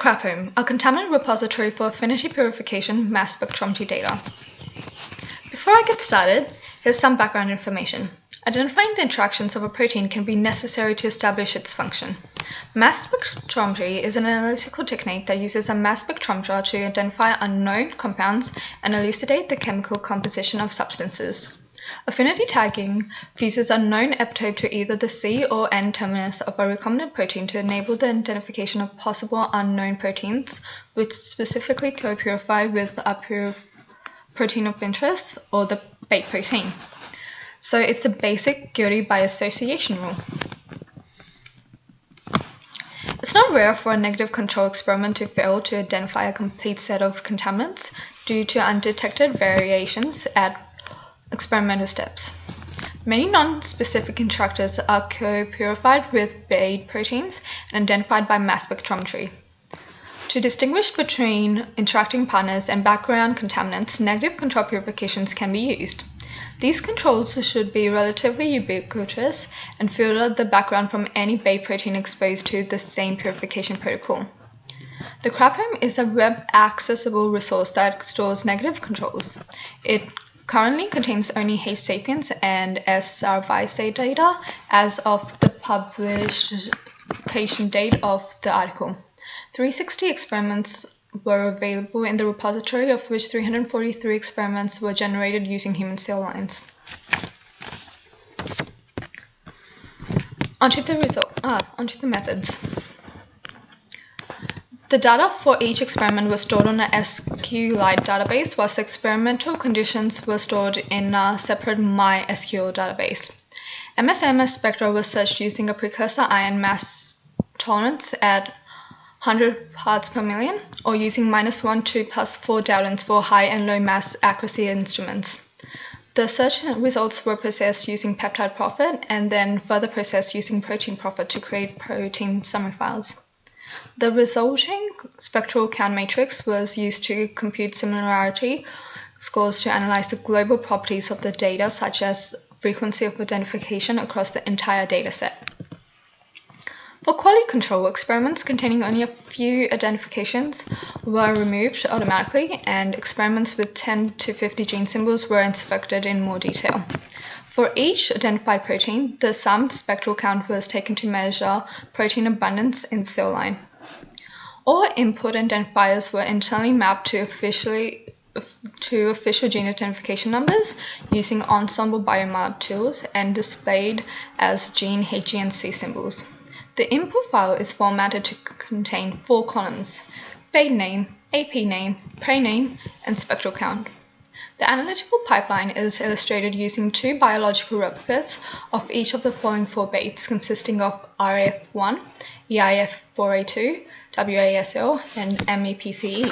CRAP-Home, a contaminant repository for affinity purification mass spectrometry data. Before I get started, here's some background information. Identifying the interactions of a protein can be necessary to establish its function. Mass spectrometry is an analytical technique that uses a mass spectrometer to identify unknown compounds and elucidate the chemical composition of substances. Affinity tagging fuses a known epitope to either the C or N terminus of a recombinant protein to enable the identification of possible unknown proteins, which specifically co-purify with a protein of interest, or the bait protein. So it's a basic guilty by association rule. It's not rare for a negative control experiment to fail to identify a complete set of contaminants due to undetected variations at experimental steps. Many non-specific interactors are co-purified with bait proteins and identified by mass spectrometry. To distinguish between interacting partners and background contaminants, negative control purifications can be used. These controls should be relatively ubiquitous and filter the background from any bait protein exposed to the same purification protocol. The CRAP-Home is a web-accessible resource that stores negative controls. It currently contains only H. sapiens and S. cerevisiae data as of the publication date of the article. 360 experiments were available in the repository, of which 343 experiments were generated using human cell lines. Onto the methods. The data for each experiment was stored on a SQLite database, whilst the experimental conditions were stored in a separate MySQL database. MS-MS spectra was searched using a precursor ion mass tolerance at 100 parts per million, or using -1 to +4 Daltons for high and low mass accuracy instruments. The search results were processed using PeptideProfit and then further processed using ProteinProfit to create protein summary files. The resulting spectral count matrix was used to compute similarity scores to analyze the global properties of the data, such as frequency of identification across the entire dataset. For quality control, experiments containing only a few identifications were removed automatically, and experiments with 10 to 50 gene symbols were inspected in more detail. For each identified protein, the summed spectral count was taken to measure protein abundance in the cell line. All input identifiers were internally mapped to official gene identification numbers using Ensembl Biomark tools and displayed as gene HGNC symbols. The input file is formatted to contain 4 columns: bait name, AP name, prey name, and spectral count. The analytical pipeline is illustrated using 2 biological replicates of each of the following 4 baits, consisting of RAF1, EIF4A2, WASL, and MEPCE.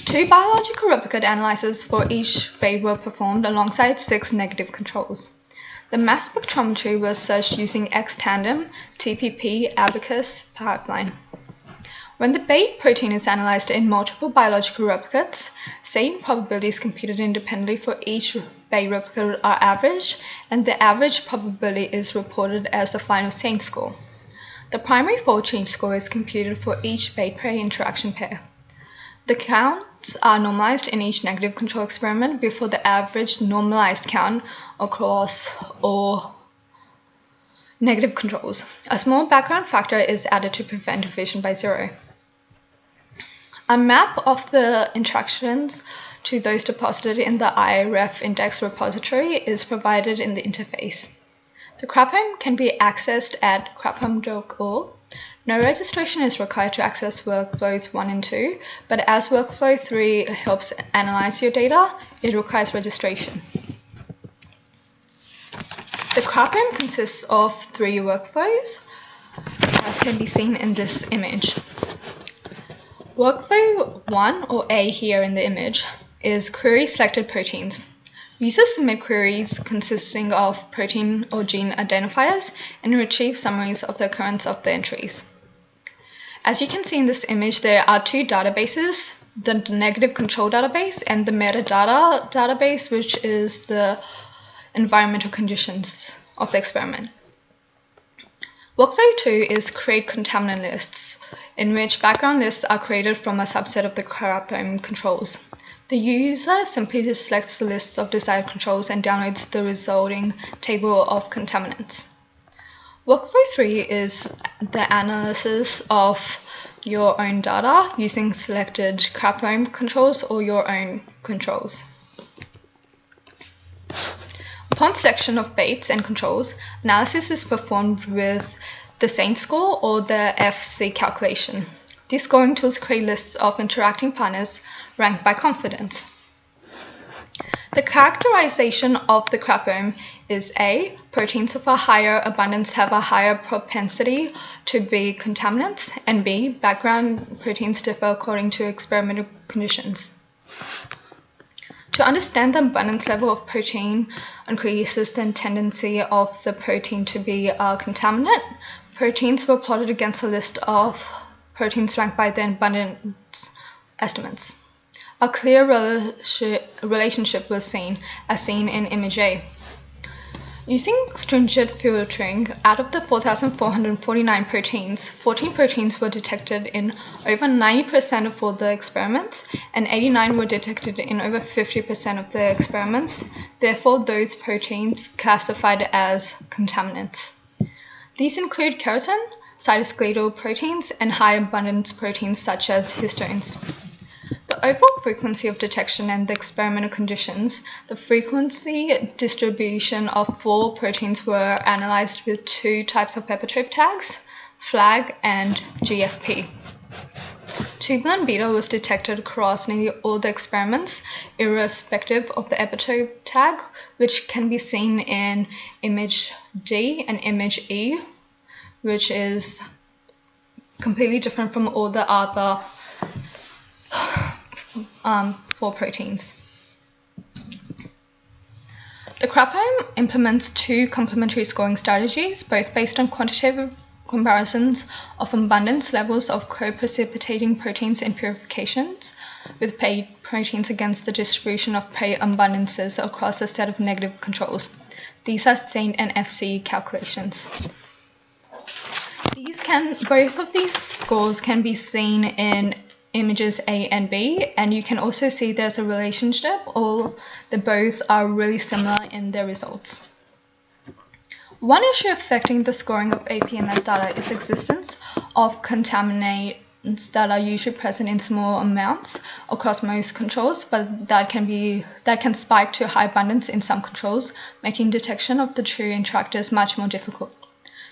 2 biological replicate analyses for each bait were performed alongside 6 negative controls. The mass spectrometry was searched using X-Tandem TPP Abacus pipeline. When the bait protein is analyzed in multiple biological replicates, same probabilities computed independently for each bait replicate are averaged, and the average probability is reported as the final SAIN score. The primary fold change score is computed for each bait-prey interaction pair. The counts are normalized in each negative control experiment before the average normalized count across all negative controls. A small background factor is added to prevent division by 0. A map of the interactions to those deposited in the IREF index repository is provided in the interface. The CRAP-Home can be accessed at craphome.org. No registration is required to access workflows 1 and 2, but as workflow 3 helps analyze your data, it requires registration. The CRAP-Home consists of 3 workflows, as can be seen in this image. Workflow 1, or A here in the image, is query selected proteins. Users submit queries consisting of protein or gene identifiers and retrieve summaries of the occurrence of the entries. As you can see in this image, there are 2 databases, the negative control database and the metadata database, which is the environmental conditions of the experiment. Workflow 2 is create contaminant lists, in which background lists are created from a subset of the crappome controls. The user simply selects the list of desired controls and downloads the resulting table of contaminants. Workflow 3 is the analysis of your own data using selected crappome controls or your own controls. Upon selection of baits and controls, analysis is performed with the SAINT score or the FC calculation. These scoring tools create lists of interacting partners ranked by confidence. The characterization of the crappome is A. Proteins of a higher abundance have a higher propensity to be contaminants, and B. Background proteins differ according to experimental conditions. To understand the abundance level of protein increases the tendency of the protein to be a contaminant. Proteins were plotted against a list of proteins ranked by their abundance estimates. A clear relationship was seen, as seen in image A. Using stringent filtering, out of the 4,449 proteins, 14 proteins were detected in over 90% of all the experiments, and 89 were detected in over 50% of the experiments. Therefore, those proteins classified as contaminants. These include keratin, cytoskeletal proteins, and high abundance proteins such as histones. The overall frequency of detection and the experimental conditions, the frequency distribution of 4 proteins were analyzed with 2 types of epitope tags, FLAG and GFP. Tubulin beta was detected across nearly all the experiments, irrespective of the epitope tag, which can be seen in image D and image E, which is completely different from all the other 4 proteins. The crappome implements 2 complementary scoring strategies, both based on quantitative comparisons of abundance levels of co-precipitating proteins in purifications with paid proteins against the distribution of paid abundances across a set of negative controls. These are SAINT and FC calculations. Both of these scores can be seen in images A and B, and you can also see there's a relationship, or they both are really similar in their results. One issue affecting the scoring of APMS data is the existence of contaminants that are usually present in small amounts across most controls, but that can spike to high abundance in some controls, making detection of the true interactors much more difficult.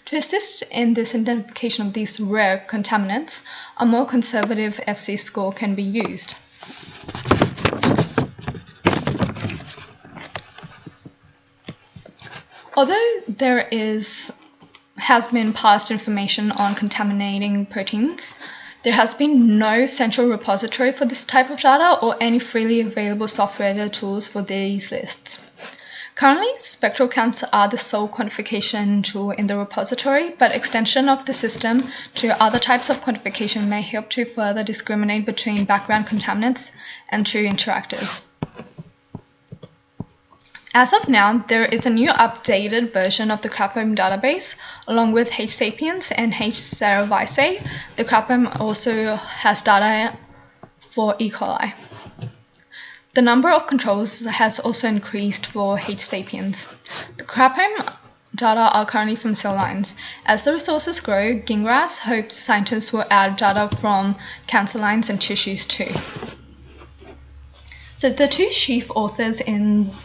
To assist in this identification of these rare contaminants, a more conservative FC score can be used. Although there has been past information on contaminating proteins, there has been no central repository for this type of data or any freely available software tools for these lists. Currently, spectral counts are the sole quantification tool in the repository, but extension of the system to other types of quantification may help to further discriminate between background contaminants and true interactors. As of now, there is a new updated version of the crappome database, along with H. sapiens and H. cerevisiae. The crappome also has data for E. coli. The number of controls has also increased for H. sapiens. The crappome data are currently from cell lines. As the resources grow, Gingras hopes scientists will add data from cancer lines and tissues too. So the 2 chief authors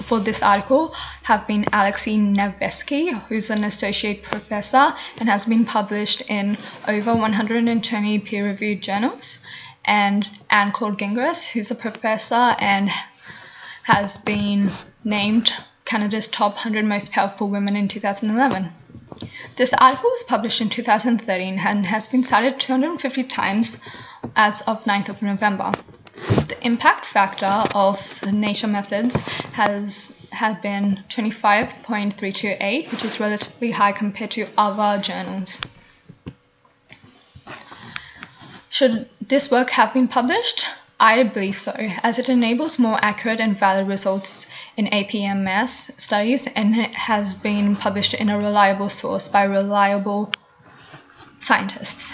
for this article have been Alexei Nevesky, who's an associate professor and has been published in over 120 peer-reviewed journals, and Anne-Claude Gingras, who's a professor and has been named Canada's top 100 most powerful women in 2011. This article was published in 2013 and has been cited 250 times as of 9th of November. The impact factor of the Nature methods has been 25.328, which is relatively high compared to other journals. Should this work have been published? I believe so, as it enables more accurate and valid results in APMS studies and it has been published in a reliable source by reliable scientists.